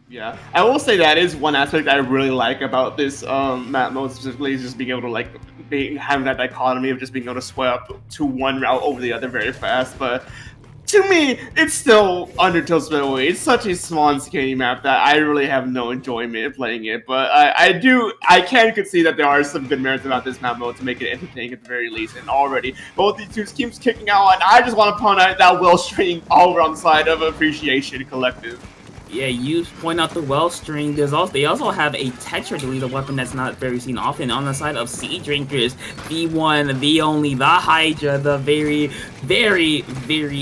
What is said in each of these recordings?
Yeah, I will say that is one aspect I really like about this map mode specifically is just being able to having that dichotomy of just being able to sway up to one route over the other very fast. But to me, it's still Undertale Spillway. It's such a small and skinny map that I really have no enjoyment in playing it. But I can concede that there are some good merits about this map mode to make it entertaining at the very least. And already, both these two teams kicking out, and I just want to point out that Will string all around the side of Appreciation Collective. Yeah, you point out the well string. They also have a texture deleter weapon that's not very seen often on the side of SeaDrinkers. The one, the only, the Hydra, the very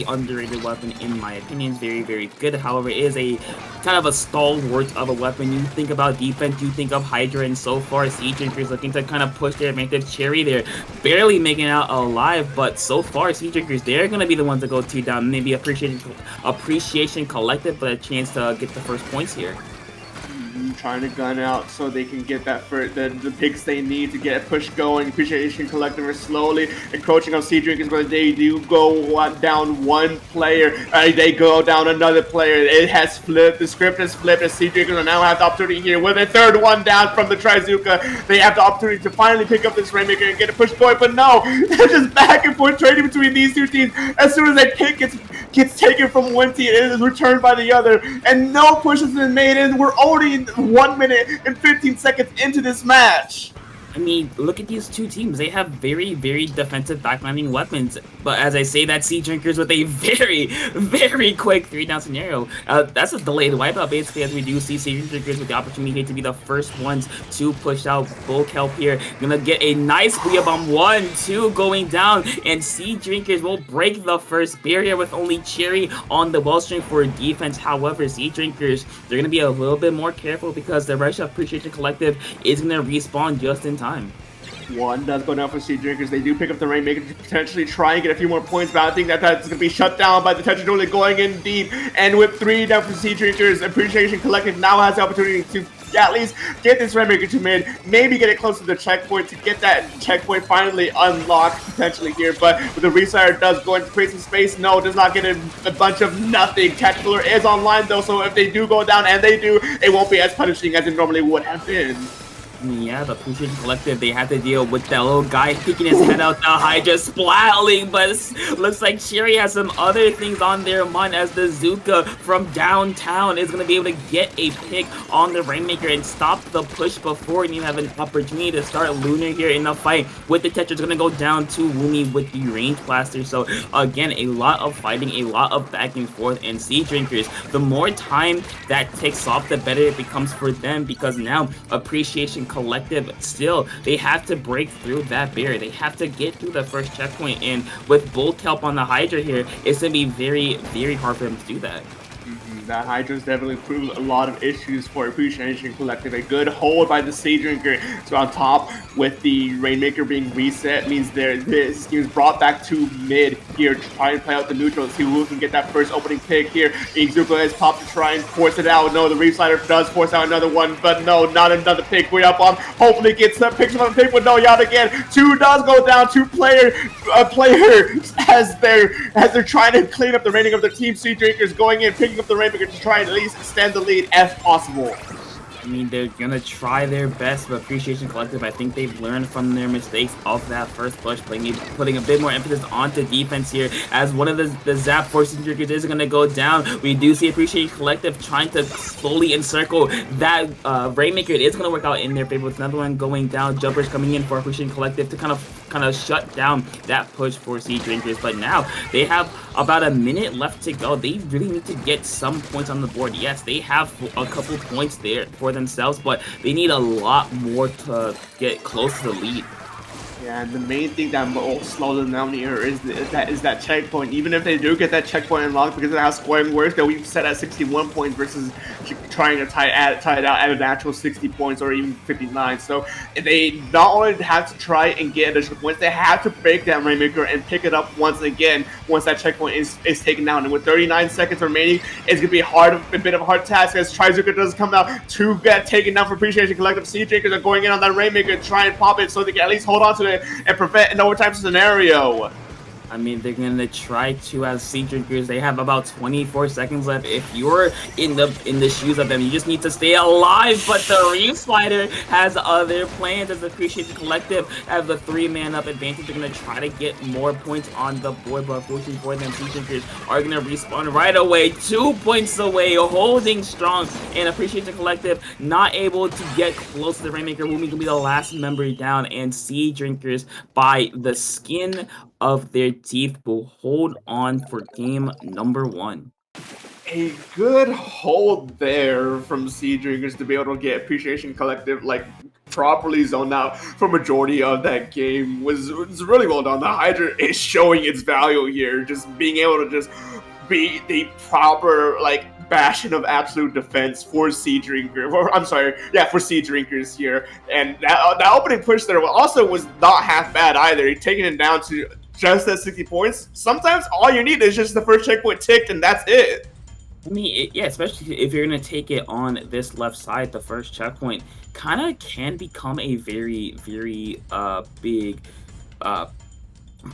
underrated weapon in my opinion. It's very good. However, it is a kind of a stalwart of a weapon. You think about defense, you think of Hydra, and so far SeaDrinkers looking to kind of push their advantage. Cherry there, barely making it out alive, but so far SeaDrinkers, they're gonna be the ones to go 2 down. Maybe Appreciation Collective, but a chance to get the first points here. Trying to gun out so they can get that for the picks they need to get a push going. Appreciation Collective are slowly encroaching on SeaDrinkers, but they do go down one player. They go down another player. It has flipped. The script has flipped as SeaDrinkers now have the opportunity here with a third one down from the Trizuka. They have the opportunity to finally pick up this Rainmaker and get a push going, but no, they're just back and forth trading between these two teams. As soon as that pick gets taken from one team, it is returned by the other, and no push has been made, and we're already 1 minute and 15 seconds into this match. I mean, look at these two teams. They have very defensive backlining weapons. But as I say, that SeaDrinkers with a very quick 3-down scenario. That's a delayed wipeout, basically, as we do see SeaDrinkers with the opportunity to be the first ones to push out. Bulk help here. Gonna get a nice Booyah Bomb. 1, 2 going down. And SeaDrinkers will break the first barrier with only Cherry on the wellstring for defense. However, SeaDrinkers, they're gonna be a little bit more careful because the Rush Appreciation Collective is gonna respawn just in time. One does go down for SeaDrinkers. They do pick up the Rainmaker to potentially try and get a few more points, but I think that's going to be shut down by the Tetris only going in deep. And with 3 down for SeaDrinkers, Appreciation Collective now has the opportunity to at least get this Rainmaker to mid, maybe get it close to the checkpoint to get that checkpoint finally unlocked potentially here. But with the Resire does go into create some space, no, does not get a bunch of nothing. Caterpillar is online though, so if they do go down, and they do, it won't be as punishing as it normally would have been. Yeah, the Appreciation Collective, they had to deal with that little guy peeking his head out, the Hydra splattling, but looks like Cherry has some other things on their mind as the Zuka from downtown is going to be able to get a pick on the Rainmaker and stop the push before you have an opportunity to start Lunar here in the fight. With the Tetris going to go down to Woomy with the range blaster. So again, a lot of fighting, a lot of back and forth, and SeaDrinkers, the more time that takes off, the better it becomes for them, because now Appreciation Collective, still, they have to break through that barrier. They have to get through the first checkpoint, and with bulk help on the Hydra here, it's going to be very hard for them to do that. That Hydra's definitely proved a lot of issues for Appreciation Collective. A good hold by the SeaDrinker. So on top, with the Rainmaker being reset, means this team is brought back to mid here to try and play out the neutral. See who can get that first opening pick here. Izuka has popped to try and force it out. No, the Reslider does force out another one, but no, not another pick. Way up on. Hopefully gets that picks on the pick, but no, yet again. 2 does go down. 2 player as they're trying to clean up the remaining of their team. SeaDrinkers going in, picking up the Rainmaker to try and at least extend the lead if possible. I mean, they're gonna try their best, but Appreciation Collective, I think they've learned from their mistakes of that first push, putting a bit more emphasis onto defense here, as one of the Zap Forces Drinkers is gonna go down. We do see Appreciation Collective trying to slowly encircle that Rainmaker. It is gonna work out in their favor with another one going down. Jumpers coming in for Appreciation Collective to kind of shut down that push for SeaDrinkers. But now they have about a minute left to go. They really need to get some points on the board. Yes, they have a couple points there for themselves, but they need a lot more to get close to the lead. Yeah, and the main thing that will slow them down here is that checkpoint. Even if they do get that checkpoint unlocked, because of how scoring works, they'll be set at 61 points versus trying to tie it out at a natural 60 points or even 59. So they not only have to try and get additional points, they have to break that Rainmaker and pick it up once again once that checkpoint is taken down. And with 39 seconds remaining, it's going to be a bit of a hard task as Trizuka does come out to get taken down for Appreciation Collective. SeaDrinkers are going in on that Rainmaker to try and pop it so they can at least hold on to it and prevent an overtime scenario. I mean, they're gonna try to as SeaDrinkers. They have about 24 seconds left. If you're in the shoes of them, you just need to stay alive. But the Reef Spider has other plans. As Appreciation Collective have the 3-man up advantage. They're gonna try to get more points on the board, but unfortunately for them, SeaDrinkers are gonna respawn right away, 2 points away, holding strong. And Appreciation Collective not able to get close to the Rainmaker. Wumi will be the last member down, and SeaDrinkers by the skin of their teeth will hold on for game number 1. A good hold there from SeaDrinkers to be able to get Appreciation Collective like properly zoned out for majority of that game was really well done. The Hydra is showing its value here, just being able to just be the proper like bastion of absolute defense for SeaDrinkers. I'm sorry, yeah, for SeaDrinkers here. And that opening push there also was not half bad either. Taking it down to just at 60 points. Sometimes all you need is just the first checkpoint ticked, and that's it. I mean, yeah, especially if you're gonna take it on this left side, the first checkpoint kind of can become a very big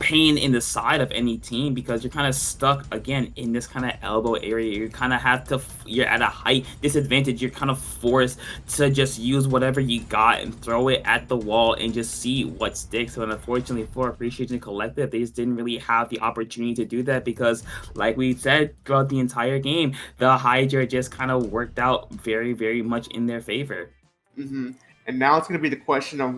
pain in the side of any team, because you're kind of stuck again in this kind of elbow area. You kind of have to, you're at a height disadvantage. You're kind of forced to just use whatever you got and throw it at the wall and just see what sticks. But unfortunately for Appreciation Collective, they just didn't really have the opportunity to do that, because like we said throughout the entire game, the Hydra just kind of worked out very much in their favor. Mm-hmm. And now it's going to be the question of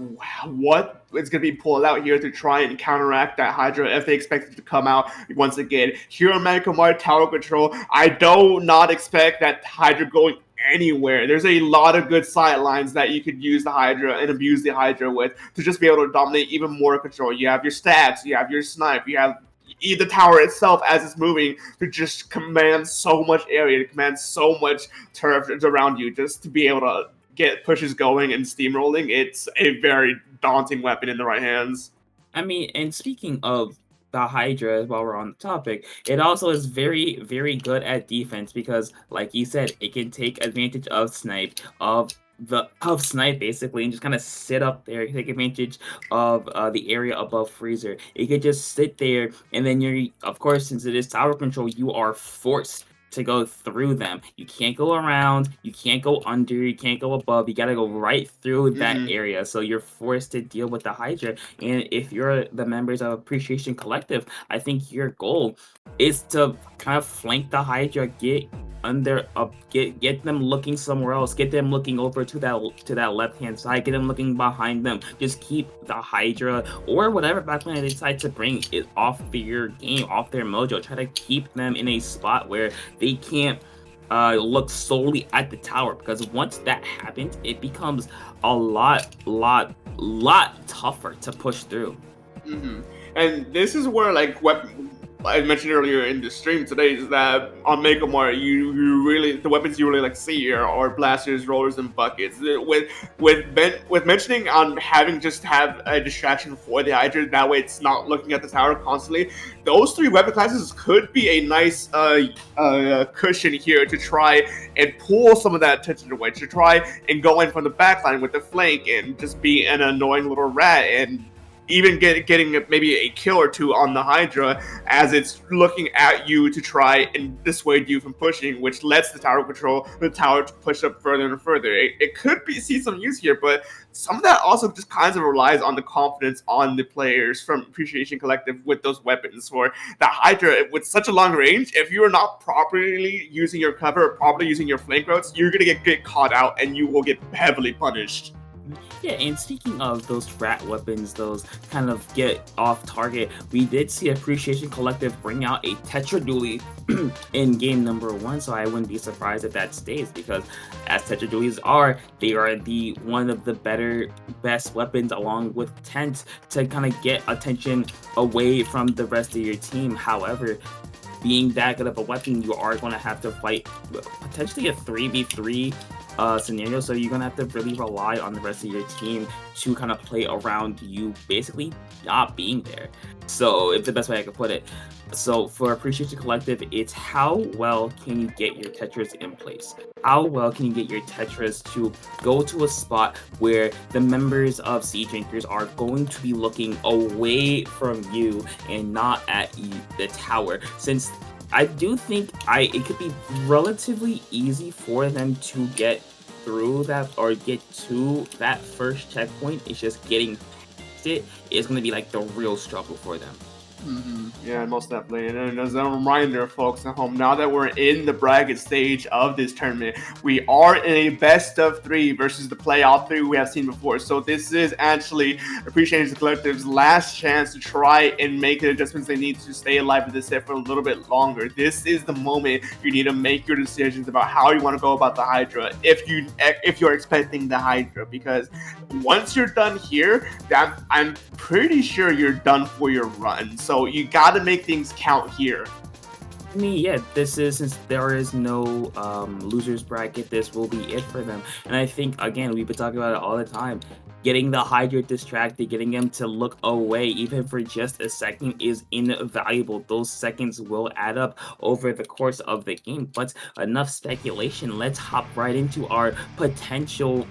what is going to be pulled out here to try and counteract that Hydra if they expect it to come out once again. Here on Medical Mart Tower Control, I do not expect that Hydra going anywhere. There's a lot of good sight lines that you could use the Hydra and abuse the Hydra with to just be able to dominate even more control. You have your stats, you have your snipe, you have the tower itself as it's moving to just command so much area, to command so much turf around you, just to be able to get pushes going and steamrolling. It's a very daunting weapon in the right hands. I mean, and speaking of the Hydra, while we're on the topic, it also is very good at defense, because like you said, it can take advantage of snipe basically, and just kind of sit up there, take advantage of the area above freezer. It could just sit there, and then you're, of course, since it is tower control, you are forced to go through them. You can't go around, you can't go under, you can't go above, you gotta go right through that area. So you're forced to deal with the Hydra. And if you're the members of Appreciation Collective, I think your goal is to kind of flank the Hydra, get under get them looking somewhere else, get them looking over to that left hand side, get them looking behind them. Just keep the Hydra or whatever backline they decide to bring it off their game, off their mojo. Try to keep them in a spot where they can't look solely at the tower, because once that happens, it becomes a lot tougher to push through. And this is where like I mentioned earlier in the stream today, is that on Mega Mart, you really, the weapons you really like to see here are blasters, rollers, and buckets. With mentioning on having just have a distraction for the Hydra, that way it's not looking at the tower constantly. Those 3 weapon classes could be a nice cushion here to try and pull some of that attention away, to try and go in from the backline with the flank and just be an annoying little rat, and even getting maybe a kill or 2 on the Hydra as it's looking at you to try and dissuade you from pushing, which lets the tower to push up further and further. It could see some use here, but some of that also just kind of relies on the confidence on the players from Appreciation Collective with those weapons. For the Hydra, with such a long range, if you are not properly using your cover or properly using your flank routes, you're going to get caught out and you will get heavily punished. Yeah, and speaking of those rat weapons, those kind of get off target, we did see Appreciation Collective bring out a Tetra Dually in game number 1, so I wouldn't be surprised if that stays, because as Tetra Dualies are, they are one of the best weapons along with Tent to kind of get attention away from the rest of your team. However, being that good of a weapon, you are going to have to fight potentially a 3v3 scenario, so you're gonna have to really rely on the rest of your team to kind of play around you basically not being there. So, if the best way I could put it, So for Appreciation Collective, it's how well can you get your Tetras in place? How well can you get your Tetras to go to a spot where the members of SeaDrinkers are going to be looking away from you and not at the tower? Since I do think it could be relatively easy for them to get through that or get to that first checkpoint. It's just getting past it is going to be like the real struggle for them. Yeah, most definitely. And as a reminder, folks at home, now that we're in the bracket stage of this tournament, we are in a best of 3 versus the playoff 3 we have seen before. So this is actually Appreciation Collective's last chance to try and make the adjustments they need to stay alive in this set for a little bit longer. This is the moment you need to make your decisions about how you want to go about the Hydra if you're expecting the Hydra, because once you're done here, I'm pretty sure you're done for your run. So you got to make things count here. I mean, yeah, since there is no losers bracket, this will be it for them. And I think, again, we've been talking about it all the time. Getting the Hydra distracted, getting them to look away, even for just a second, is invaluable. Those seconds will add up over the course of the game. But enough speculation. Let's hop right into our potential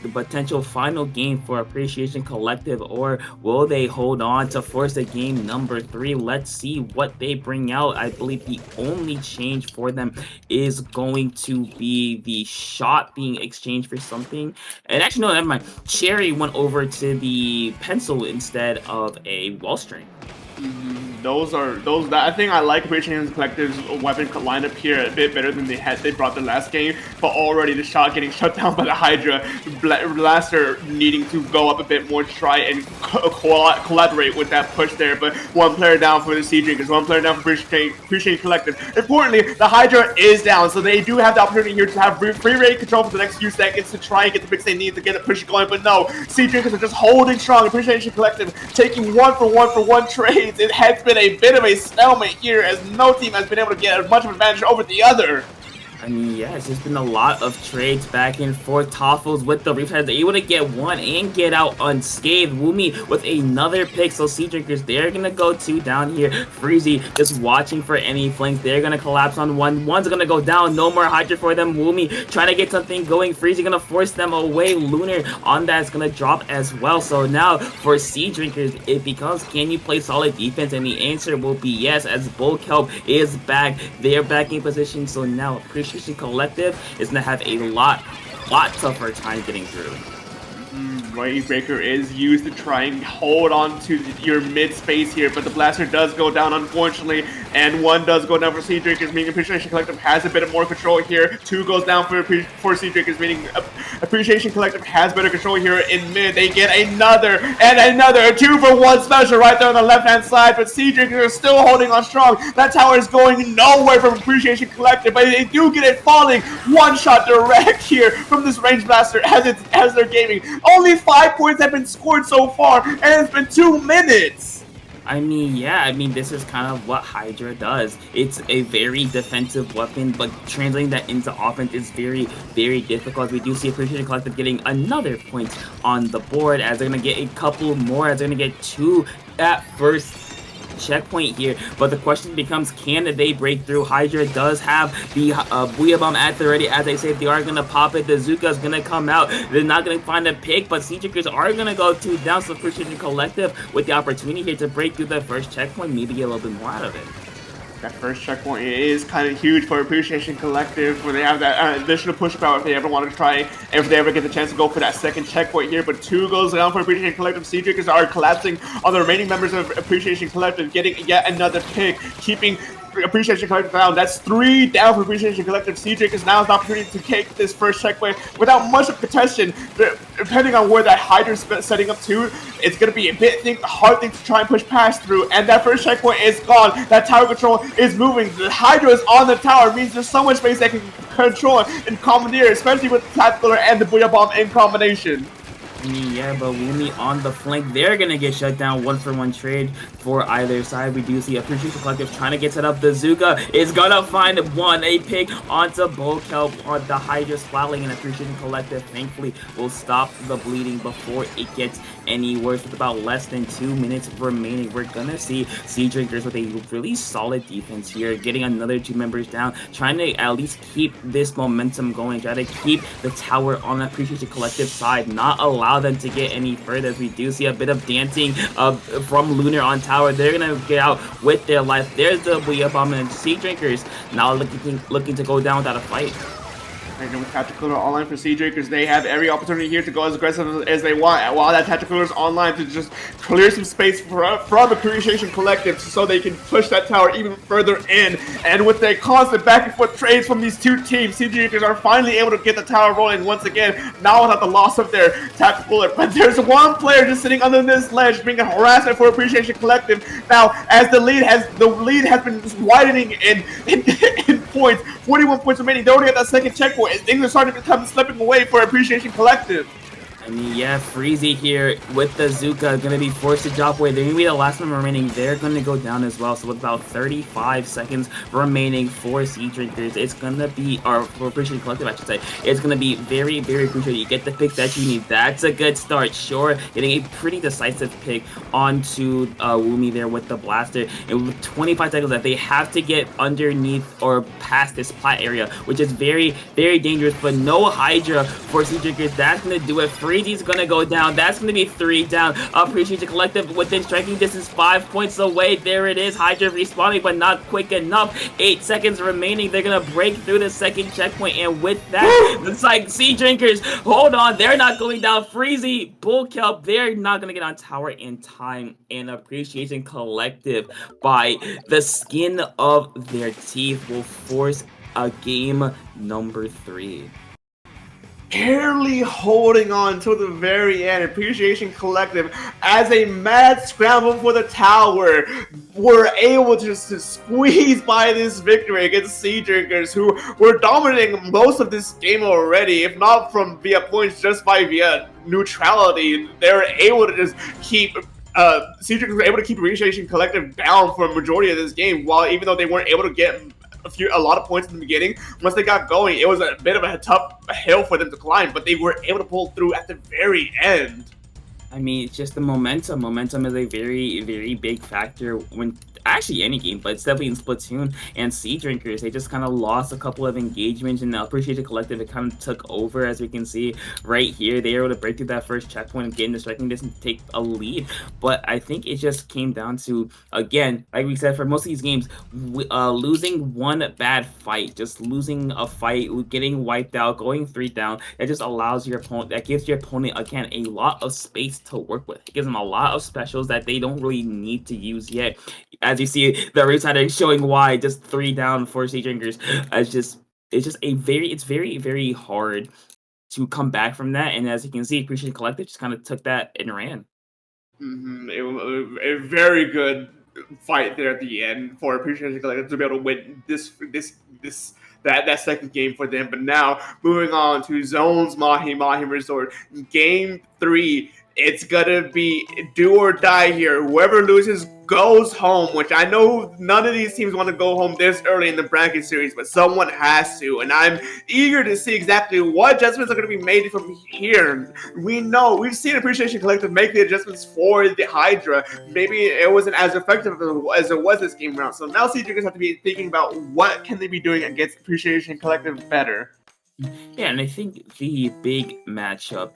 the potential final game for Appreciation Collective, or will they hold on to force a game number 3? Let's see what they bring out. I believe the only change for them is going to be the shot being exchanged for something. And actually, no, never mind. Cherry went over to the pencil instead of a wall string. I think I like Appreciation Collective's weapon lineup here a bit better than they brought the last game, but already the shot getting shut down by the Hydra, Blaster needing to go up a bit more to try and collaborate with that push there, but one player down for the SeaDrinkers, one player down for Appreciation Collective. Importantly, the Hydra is down, so they do have the opportunity here to have free rate control for the next few seconds to try and get the picks they need to get a push going, but no, SeaDrinkers are just holding strong. Appreciation Collective taking one for one trades. It has been a bit of a stalemate here as no team has been able to get as much of an advantage over the other. I mean, yeah, it's just been a lot of trades back and forth. Toffles with the refresh, able to get one and get out unscathed. Woomy with another pick. So SeaDrinkers, they're gonna go 2 down here. Freezy just watching for any flanks. They're gonna collapse on one. One's gonna go down. No more Hydra for them. Woomy trying to get something going. Freezy gonna force them away. Lunar on that's gonna drop as well. So now for SeaDrinkers, it becomes, can you play solid defense? And the answer will be yes, as Bulk Help is back. They're back in position. So now Appreciation Collective is going to have a lot tougher time getting through. Wave Breaker is used to try and hold on to your mid space here, but the Blaster does go down, unfortunately, and 1 does go down for SeaDrinkers, meaning Appreciation Collective has a bit of more control here. 2 goes down for SeaDrinkers, meaning Appreciation Collective has better control here in mid. They get another and another 2-for-1 special right there on the left-hand side, but SeaDrinkers are still holding on strong. That tower is going nowhere from Appreciation Collective, but they do get it falling. One shot direct here from this range blaster as they're gaming. Only 5 points have been scored so far, and it's been 2 minutes. I mean, yeah, this is kind of what Hydra does. It's a very defensive weapon, but translating that into offense is very, very difficult. We do see Appreciation Collective getting another point on the board, as they're going to get a couple more, as they're going to get 2 at first checkpoint here, but the question becomes, can they break through? Hydra does have the Booyah Bomb at the ready. As I say, they are going to pop it. The Zuka's going to come out. They're not going to find a pick, but SeaDrinkers are going to go 2 down. So Appreciation Collective with the opportunity here to break through the first checkpoint, maybe get a little bit more out of it. That first checkpoint is kind of huge for Appreciation Collective, where they have that additional push power if they ever want to try, if they ever get the chance to go for that second checkpoint here. But 2 goes down for Appreciation Collective. SeaDrinkers are collapsing on the remaining members of Appreciation Collective, getting yet another pick, keeping Appreciation Collective down. That's 3 down for Appreciation Collective. SeaDrinkers now has the opportunity to take this first checkpoint without much of contention. Depending on where that Hydra's setting up to, it's going to be a hard thing to try and push past through. And that first checkpoint is gone. That tower control is moving. The Hydra is on the tower. It means there's so much space that can control and commandeer, especially with the Tactical and the Booyah Bomb in combination. I mean, yeah, but Wumi on the flank, they're gonna get shut down. 1-for-1 trade for either side. We do see Appreciation Collective trying to get set up. The Zuka is gonna find a pick onto Kelp on the Hydra splatling, and Appreciation Collective thankfully will stop the bleeding before it gets any worse. With about less than 2 minutes remaining, we're gonna see SeaDrinkers with a really solid defense here, getting another 2 members down, trying to at least keep this momentum going, try to keep the tower on the Appreciation Collective side, not allow them to get any further. As we do see a bit of dancing from Lunar on tower, they're gonna get out with their life. There's the Booyah Bomb, and SeaDrinkers now looking to go down without a fight. And with Tactical online for SeaDrinkers, they have every opportunity here to go as aggressive as they want, while that Tactical is online to just clear some space from Appreciation Collective so they can push that tower even further in. And with the constant back and forth trades from these two teams, SeaDrinkers are finally able to get the tower rolling once again, now without the loss of their Tactical. But there's one player just sitting under this ledge, being a harassment for Appreciation Collective. Now, as the lead has been widening in points, 41 points remaining, they're already at that second checkpoint. Things are starting to become slipping away for Appreciation Collective. I mean, yeah, Freezy here with the Zuka gonna be forced to drop away. They're gonna be the last one remaining. They're gonna go down as well. So with about 35 seconds remaining for SeaDrinkers, it's gonna be, or for Appreciation Collective, I should say, it's gonna be very, very crucial. You get the pick that you need. That's a good start. Sure, getting a pretty decisive pick onto Wumi there with the blaster. And with 25 seconds left, they have to get underneath or past this plat area, which is very, very dangerous. But no Hydra for SeaDrinkers. That's gonna do it. Freezy's gonna go down. That's gonna be 3 down. Appreciation Collective within striking distance, 5 points away. There it is. Hydra respawning, but not quick enough. 8 seconds remaining. They're gonna break through the second checkpoint, and with that, it's like SeaDrinkers, hold on, they're not going down. Freezy, Bullkelp, they're not gonna get on tower in time. And Appreciation Collective, by the skin of their teeth, will force a game number 3. Barely holding on till the very end. Appreciation Collective, as a mad scramble for the tower, were able to just squeeze by this victory against SeaDrinkers, who were dominating most of this game already, if not from via points, just by via neutrality. They were able to just keep SeaDrinkers were able to keep Appreciation Collective down for a majority of this game, while even though they weren't able to get a lot of points in the beginning, once they got going, it was a bit of a tough hill for them to climb, but they were able to pull through at the very end. I mean, it's just the momentum. Momentum is a very, very big factor when actually any game, but it's definitely in Splatoon. And SeaDrinkers, they just kind of lost a couple of engagements, and the Appreciation Collective, it kind of took over, as we can see right here. They were able to break through that first checkpoint and get in the striking distance to take a lead. But I think it just came down to, again, like we said, for most of these games, losing one bad fight, just losing a fight, getting wiped out, going 3 down, that just allows your opponent, that gives your opponent, again, a lot of space to work with. It gives them a lot of specials that they don't really need to use yet. As you see, the Rootsider showing why, just 3 down for SeaDrinkers. It's very, very hard to come back from that. And as you can see, Appreciation Collective just kind of took that and ran. It was a very good fight there at the end for Appreciation Collective to be able to win that second game for them. But now moving on to Zones Mahi Resort, game 3. It's gonna be do or die here. Whoever loses goes home, which I know none of these teams want to go home this early in the bracket series, but someone has to, and I'm eager to see exactly what adjustments are going to be made from here. We've seen Appreciation Collective make the adjustments for the Hydra. Maybe it wasn't as effective as it was this game round, so now SeaDrinkers have to be thinking about what can they be doing against Appreciation Collective better. Yeah, and I think the big matchup,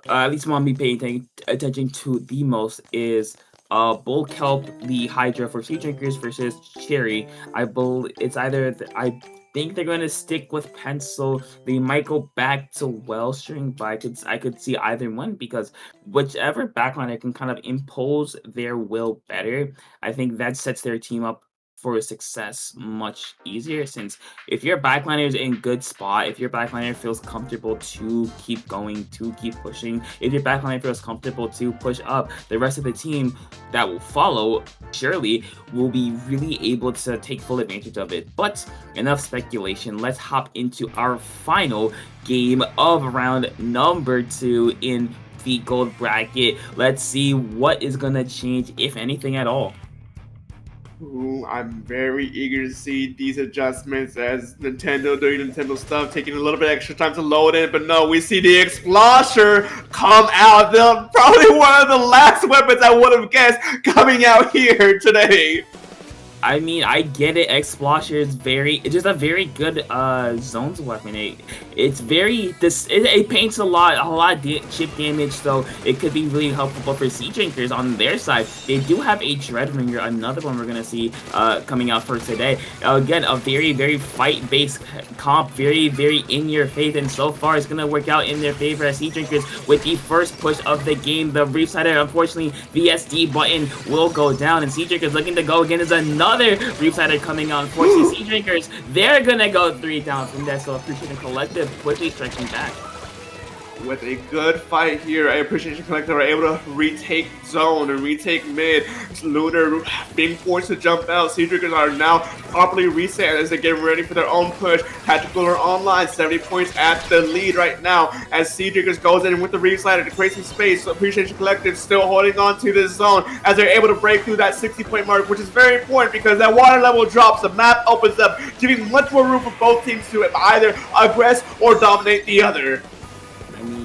at least one I'm paying attention to the most, is Bullkelp, the Hydra for SeaDrinkers versus Cherry. I think they're going to stick with Pencil. They might go back to Wellstring, but I could see either one, because whichever backliner can kind of impose their will better, I think that sets their team up for success much easier, since if your backliner is in good spot, if your backliner feels comfortable to keep going, to keep pushing, if your backliner feels comfortable to push up, the rest of the team that will follow surely will be really able to take full advantage of it. But enough speculation, let's hop into our final game of round number 2 in defeat gold bracket. Let's see what is gonna change, if anything at all. Ooh, I'm very eager to see these adjustments as Nintendo doing Nintendo stuff, taking a little bit extra time to load in, but no, we see the Explosher come out. Probably one of the last weapons I would have guessed coming out here today. I mean, I get it. Explosher is it's just a very good zones weapon. It's very it paints a lot of chip damage, so it could be really helpful for SeaDrinkers on their side. They do have a Dreadringer, another one we're gonna see coming out for today. Again, a very fight-based comp, very in your face, and so far it's gonna work out in their favor as SeaDrinkers with the first push of the game. The Reef Sider, unfortunately, VSD button will go down, and SeaDrinkers looking to go again. Is another Reef Sider coming out. Unfortunately, SeaDrinkers, they're gonna go 3 down from that, so Appreciation Collective quickly striking back. With a good fight here, Appreciation Collective are able to retake zone and retake mid. Lunar being forced to jump out. SeaDrinkers are now properly reset as they get ready for their own push. Tactical are online, 70 points at the lead right now as SeaDrinkers goes in with the Reef Slider to create some space. So Appreciation Collective still holding on to this zone as they're able to break through that 60-point mark, which is very important because that water level drops, the map opens up, giving much more room for both teams to either aggress or dominate the other.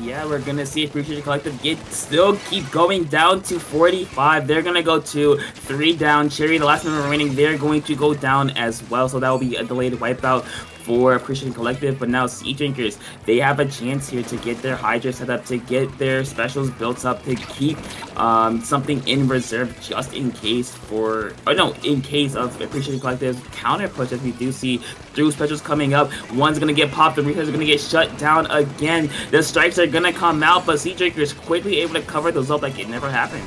Yeah, we're gonna see Appreciation Collective still keep going down to 45. They're gonna go to 3 down. Cherry, the last member remaining, they're going to go down as well. So that will be a delayed wipeout for Appreciation Collective. But now SeaDrinkers, they have a chance here to get their Hydra set up, to get their specials built up, to keep something in reserve just in case in case of Appreciation Collective's counter push, as we do see through specials coming up. One's gonna get popped, the Reefers are gonna get shut down again. The strikes are gonna come out, but SeaDrinkers quickly able to cover those up like it never happened.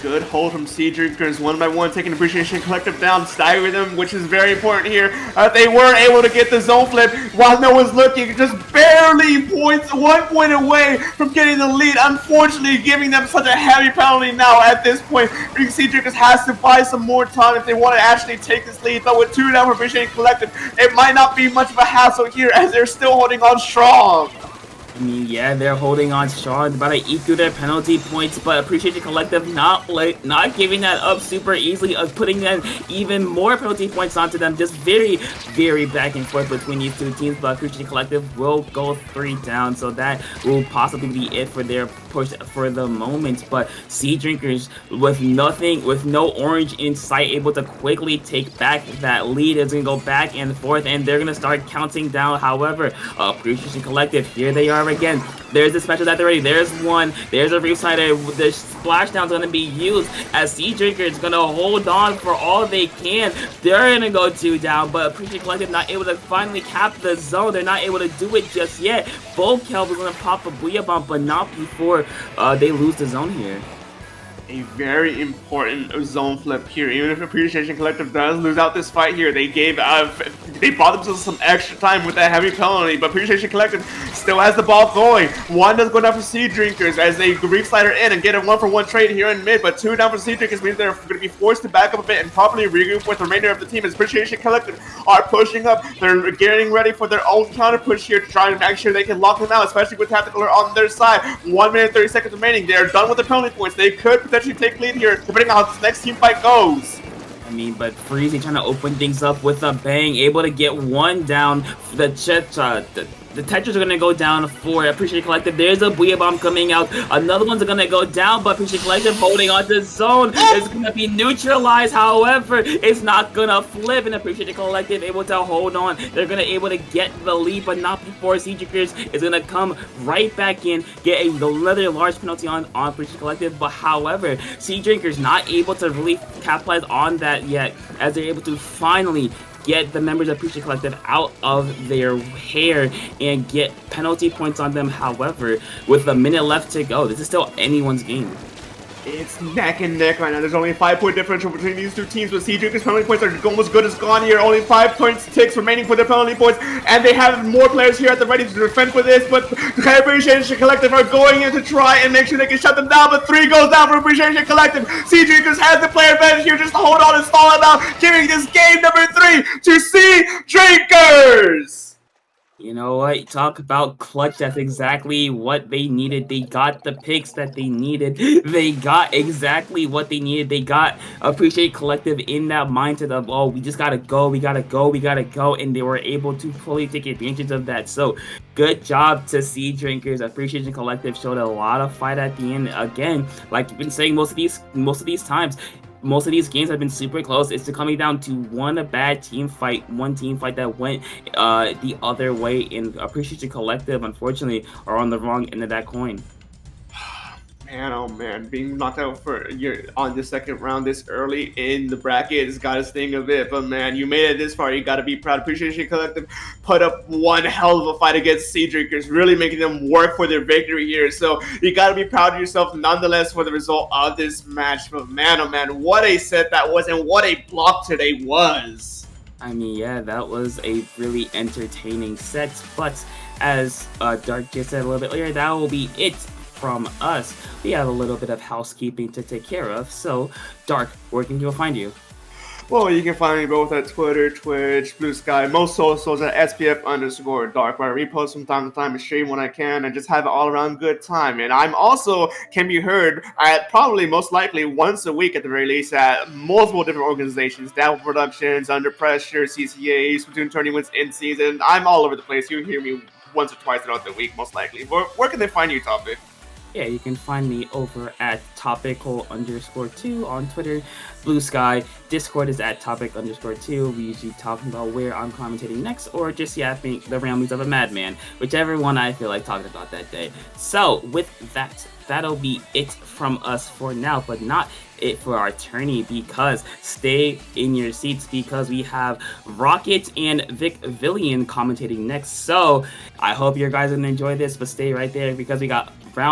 Good hold from SeaDrinkers, one by one, taking Appreciation Collective down, staggering them, which is very important here. They were able to get the zone flip while no one's looking, just barely 1 point away from getting the lead. Unfortunately, giving them such a heavy penalty now at this point. SeaDrinkers has to buy some more time if they want to actually take this lead, but with 2 down for Appreciation Collective, it might not be much of a hassle here as they're still holding on strong. I mean, yeah, they're holding on strong, about to eat through their penalty points, but Appreciation Collective not giving that up super easily, putting them even more penalty points onto them. Just very back and forth between these two teams, but Appreciation Collective will go 3 down, so that will possibly be it for their push for the moment. But SeaDrinkers, with no orange in sight, able to quickly take back that lead. Is gonna go back and forth, and they're gonna start counting down. However, Appreciation Collective, here they are again. There's the special at the ready. There's one. There's a Reef Sider. The splashdown's gonna be used as SeaDrinkers gonna hold on for all they can. They're gonna go 2 down, but Appreciation Collective not able to finally cap the zone. They're not able to do it just yet. Volkelb is gonna pop a Booyah Bomb, but not before they lose the zone here. A very important zone flip here. Even if Appreciation Collective does lose out this fight here, they bought themselves some extra time with that heavy penalty, but Appreciation Collective still has the ball going. 1 does go down for SeaDrinkers as they Reef Slider in and get a 1-for-1 trade here in mid, but 2 down for SeaDrinkers means they're going to be forced to back up a bit and properly regroup with the remainder of the team as Appreciation Collective are pushing up. They're getting ready for their own counter push here to try and make sure they can lock them out, especially with Tactical on their side. 1 minute 30 seconds remaining. They are done with the penalty points. They could potentially take lead here, depending on how this next team fight goes. I mean, but Freezy trying to open things up with a bang, able to get 1 down. The Tetras are going to go down for Appreciation Collective. There's a Booyah Bomb coming out. Another one's going to go down, but Appreciation Collective holding on to zone. It's going to be neutralized. However, it's not going to flip, and Appreciation Collective able to hold on. They're going to able to get the lead, but not before SeaDrinkers is going to come right back in, get another large penalty on Appreciation Collective. But however, SeaDrinkers not able to really capitalize on that yet, as they're able to finally get the members of Appreciation Collective out of their hair and get penalty points on them. However, with a minute left to go, this is still anyone's game. It's neck and neck right now. There's only a 5-point differential between these two teams, but SeaDrinkers' penalty points are almost good as gone here. Only 5 points ticks remaining for their penalty points, and they have more players here at the ready to defend for this, but the Appreciation Collective are going in to try and make sure they can shut them down, but 3 goes down for Appreciation Collective. SeaDrinkers has the player advantage here just to hold on and stall them out, giving this game number 3 to SeaDrinkers. You know what? Talk about clutch. That's exactly what they needed. They got the picks that they needed. They got exactly what they needed. They got Appreciate Collective in that mindset of, oh, we just gotta go, we gotta go, we gotta go. And they were able to fully take advantage of that. So good job to SeaDrinkers. Appreciation Collective showed a lot of fight at the end. Again, like you've been saying most of these times, most of these games have been super close. It's coming down to one team fight that went the other way, and Appreciation Collective, unfortunately, are on the wrong end of that coin. Man, oh man, being knocked out for you're on the second round this early in the bracket has got to sting a bit. But man, you made it this far. You got to be proud. Appreciation Collective put up one hell of a fight against SeaDrinkers, really making them work for their victory here. So you got to be proud of yourself nonetheless for the result of this match. But man, oh man, what a set that was, and what a block today was. I mean, yeah, that was a really entertaining set. But as Dark just said a little bit earlier, that will be it from us. We have a little bit of housekeeping to take care of. So, Dark, where can people find you? Well, you can find me both at Twitter, Twitch, Blue Sky, most socials at SPF_Dark, where I repost from time to time and stream when I can and just have an all-around good time. And I'm also can be heard at probably most likely once a week at the very least at multiple different organizations, Dabble Productions, Under Pressure, CCA, Splatoon Tournaments in season. I'm all over the place. You hear me once or twice throughout the week, most likely. Where can they find you, Topic? Yeah, you can find me over at topical_2 on Twitter, Blue Sky. Discord is at topic_2. We usually talking about where I'm commentating next, or just yapping the ramblings of a madman, whichever one I feel like talking about that day. So with that, that'll be it from us for now, but not it for our tourney, because stay in your seats because we have Rocket and Vic Villian commentating next. So I hope you guys are gonna enjoy this, but stay right there because we got round